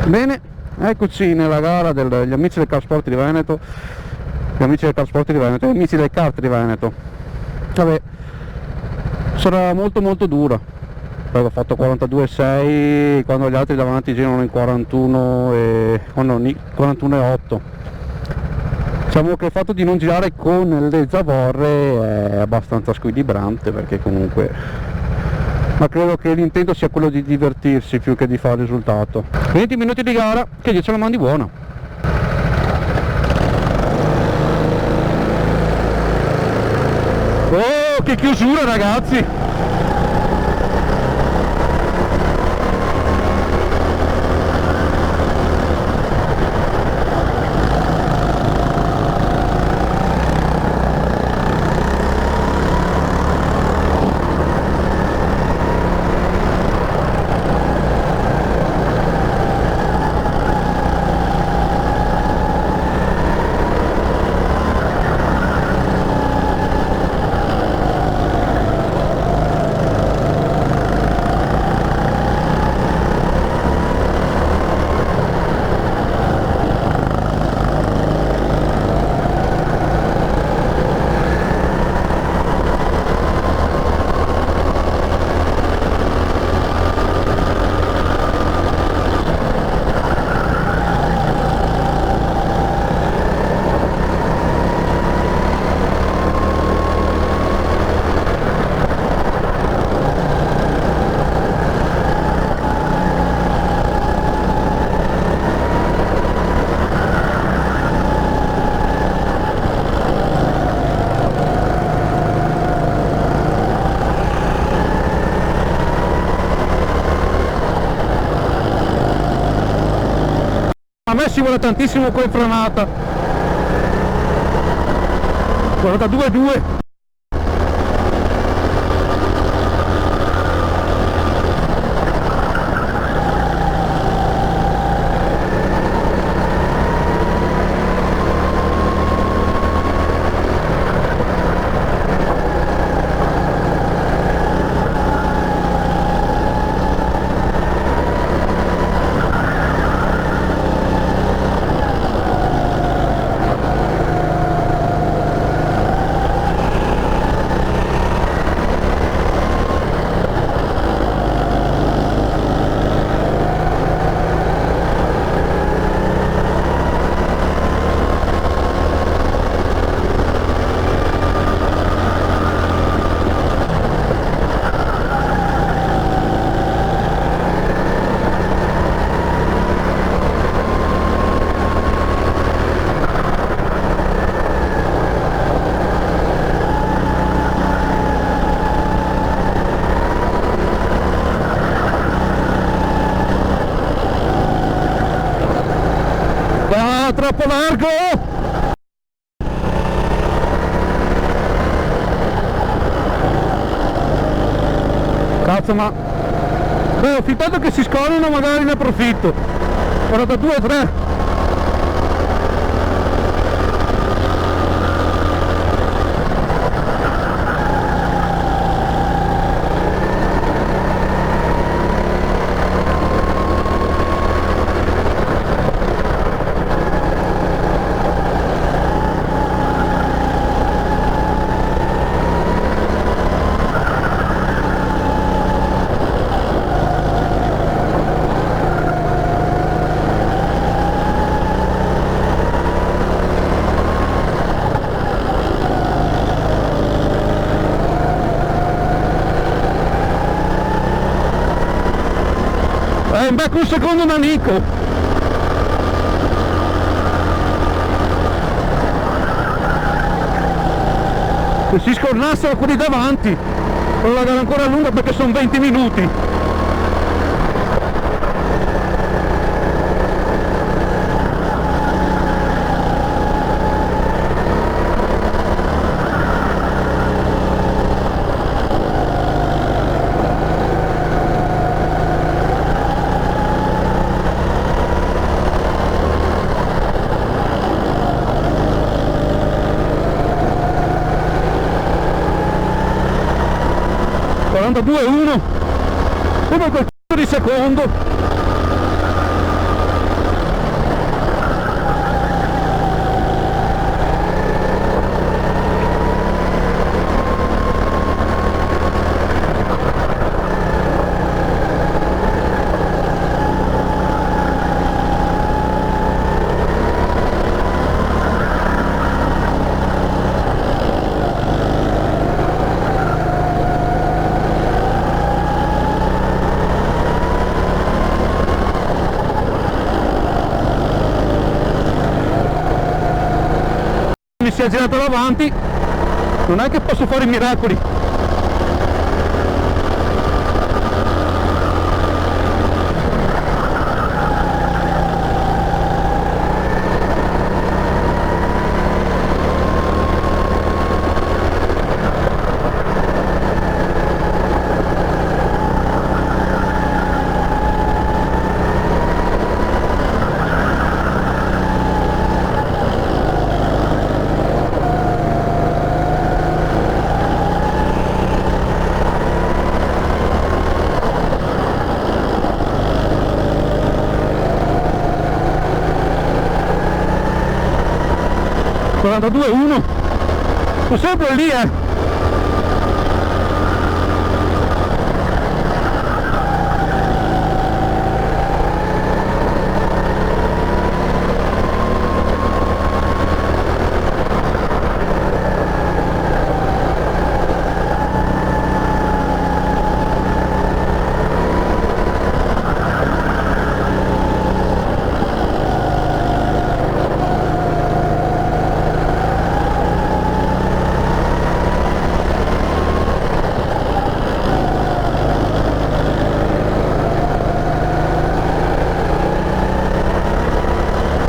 Bene, eccoci nella gara degli amici del Carsport di Veneto, gli amici del Carsport di Veneto, gli amici del kart di Veneto. Vabbè, sarà molto dura, perché ho fatto 42,6 quando gli altri davanti girano in 41,8. Diciamo che il fatto di non girare con le zavorre è abbastanza squilibrante, perché comunque, ma credo che l'intento sia quello di divertirsi più che di fare risultato. 20 minuti di gara, che Dio ce la mandi buona. Oh, che chiusura, ragazzi! A me ci vuole tantissimo con frenata. 42,2. Ah, troppo largo! Cazzo, ma... Beh, ho fittato che si scorrono, magari ne approfitto. 42,3. In becco un secondo un amico. Se si scornassero quelli davanti, però la gara ancora lunga perché sono 20 minuti. Due 1 come il secondo. Mi si è girato davanti, non è che posso fare i miracoli. Sono 42,1, sono sempre lì,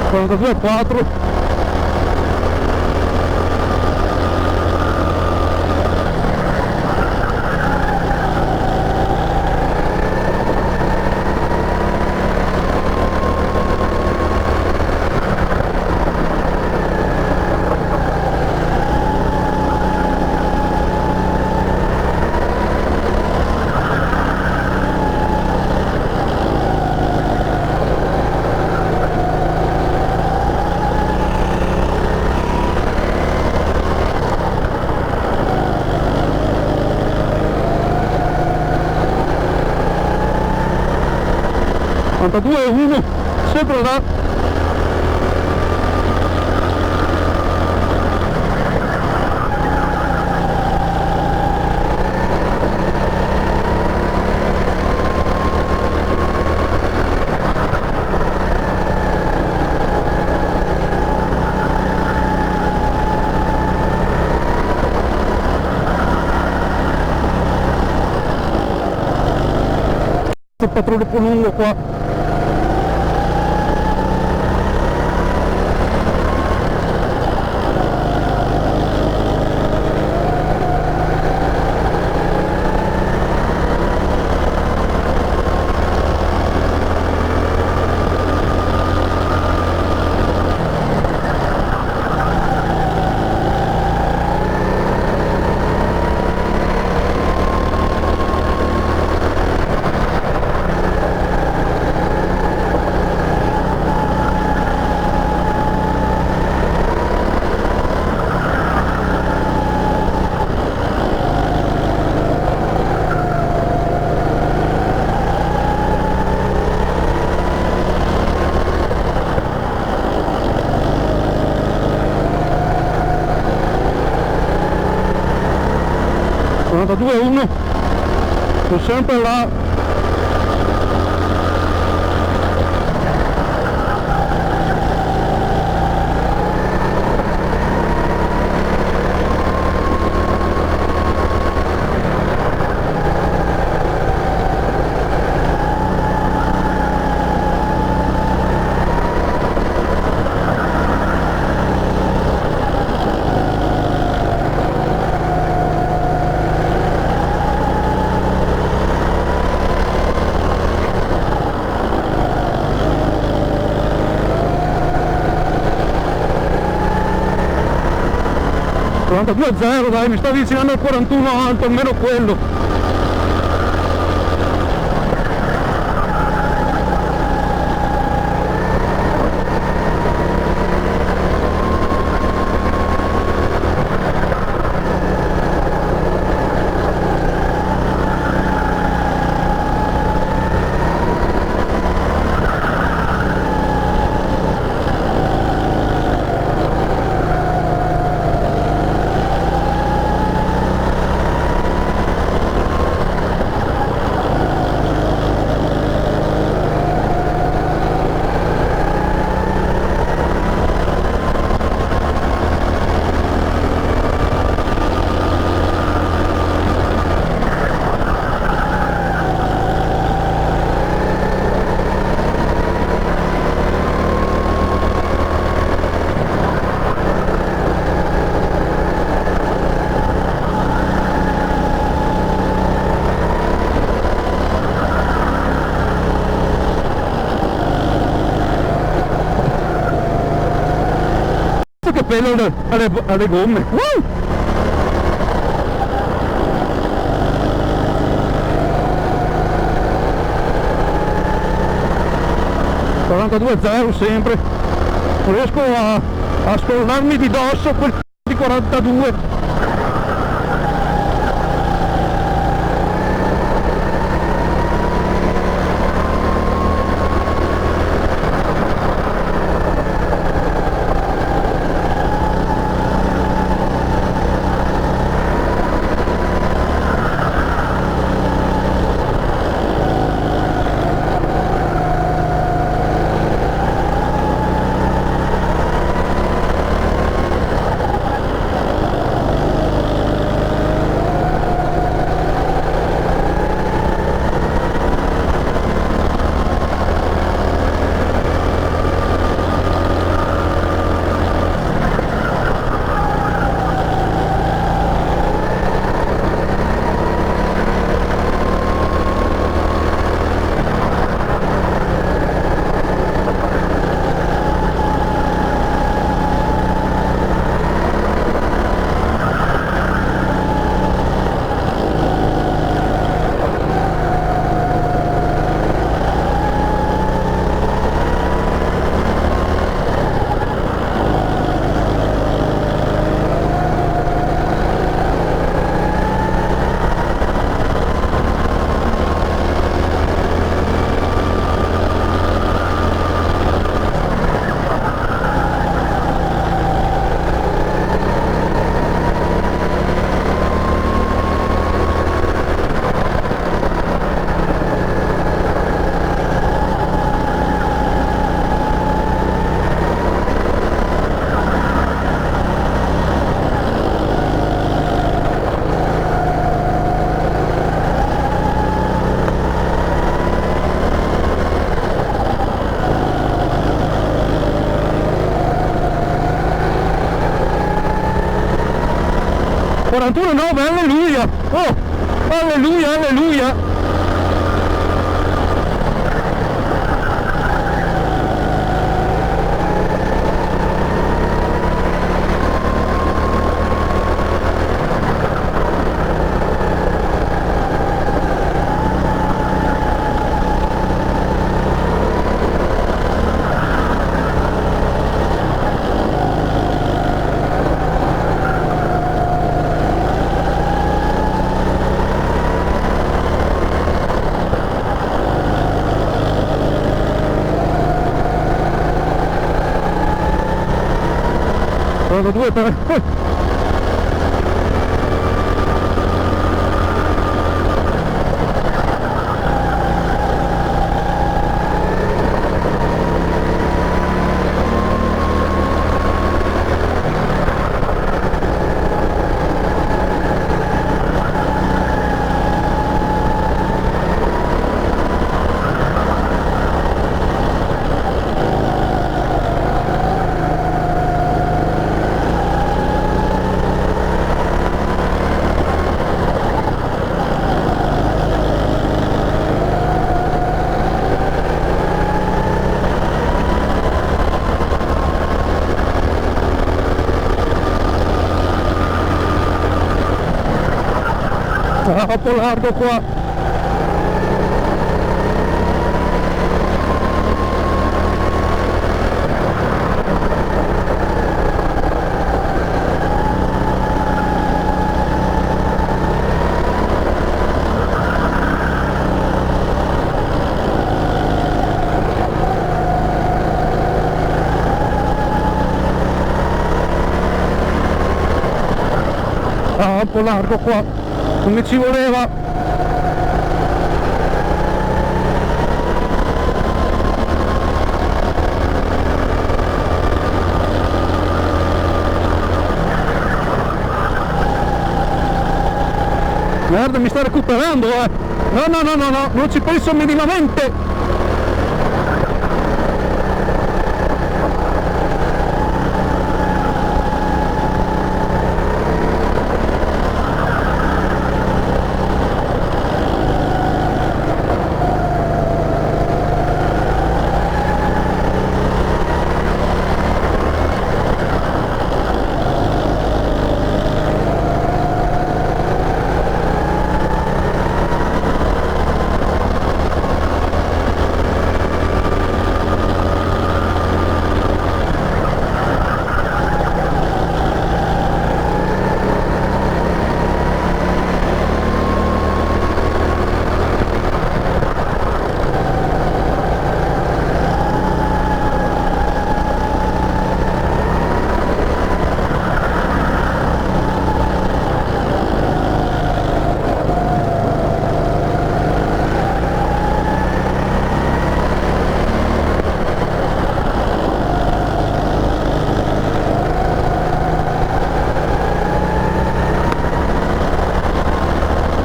Sono 42,4. Sempre là. Il patrone un po' lungo qua. Da 2-1, sono sempre là. a 0, dai, mi sto avvicinando al 41 alto, almeno quello. appello alle gomme. 42,0 sempre, non riesco a scollarmi di dosso quel di 42. Alleluia, oh, alleluia, alleluia. Due per... troppo largo qua. Troppo largo qua, non mi ci voleva. Guarda, mi sta recuperando, no, non ci penso minimamente.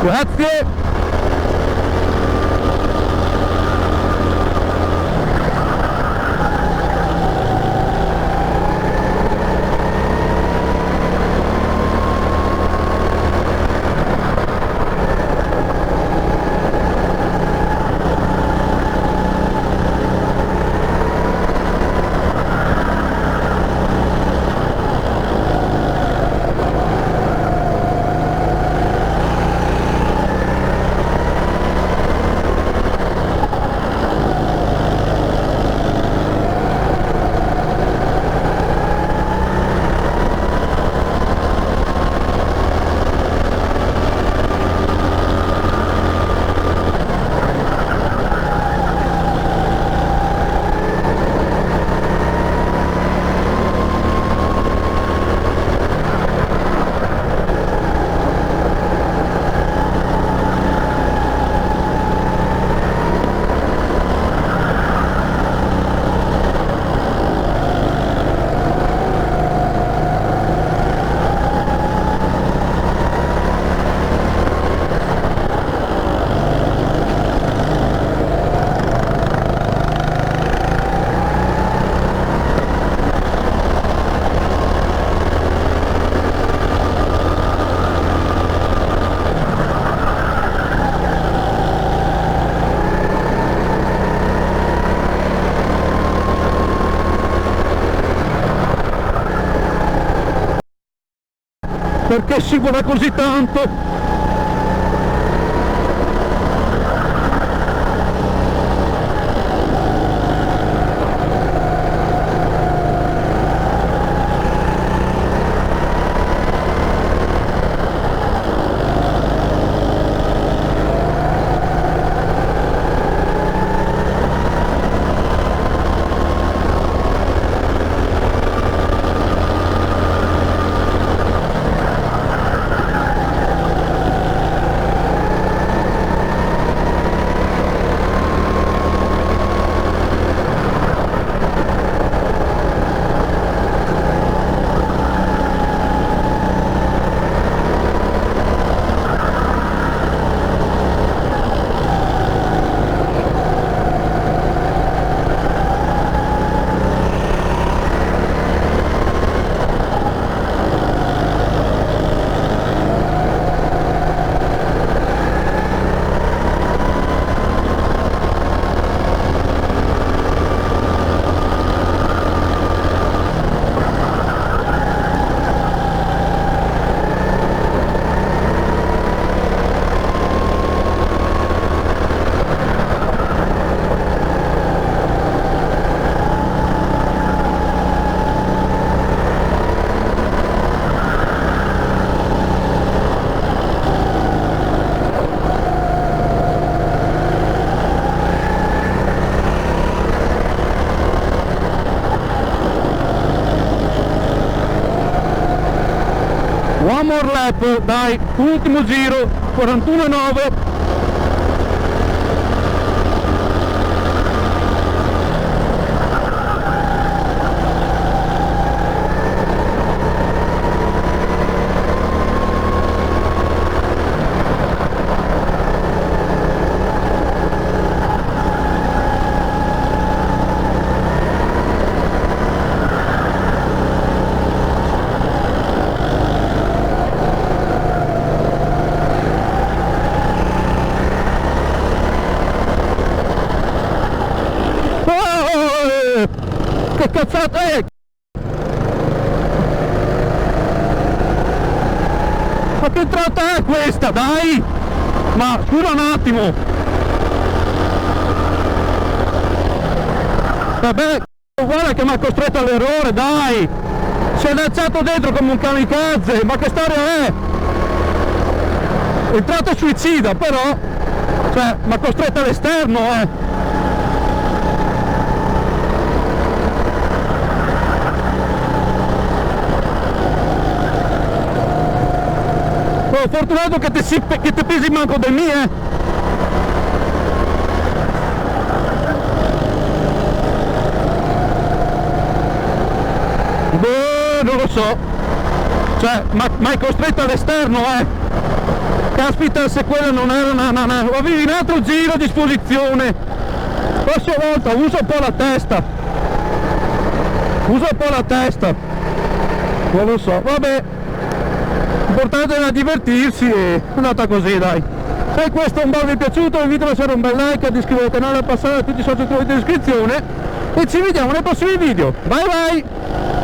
Grazie. Perché scivola così tanto? One more lap, dai, ultimo giro, 41,9. Che cazzata è? Ma che entrata è questa, dai? Ma scusa un attimo. Vabbè, guarda che mi ha costretto all'errore, dai! Si è lanciato dentro come un kamikaze, ma che storia è? Entrata suicida, però, cioè, mi ha costretto all'esterno, Oh, fortunato che ti pesi manco del mio, Boh, non lo so. Cioè, ma è costretto all'esterno, Caspita, se quella non era avevi un altro giro a disposizione. Prossima volta usa un po' la testa. Non lo so, vabbè. L'importante era divertirsi e è andata così, dai. Se questo è un bel vi è piaciuto, vi invito a lasciare un bel like, ad iscrivervi al canale, a passare a tutti i social in descrizione e ci vediamo nei prossimi video. Bye bye!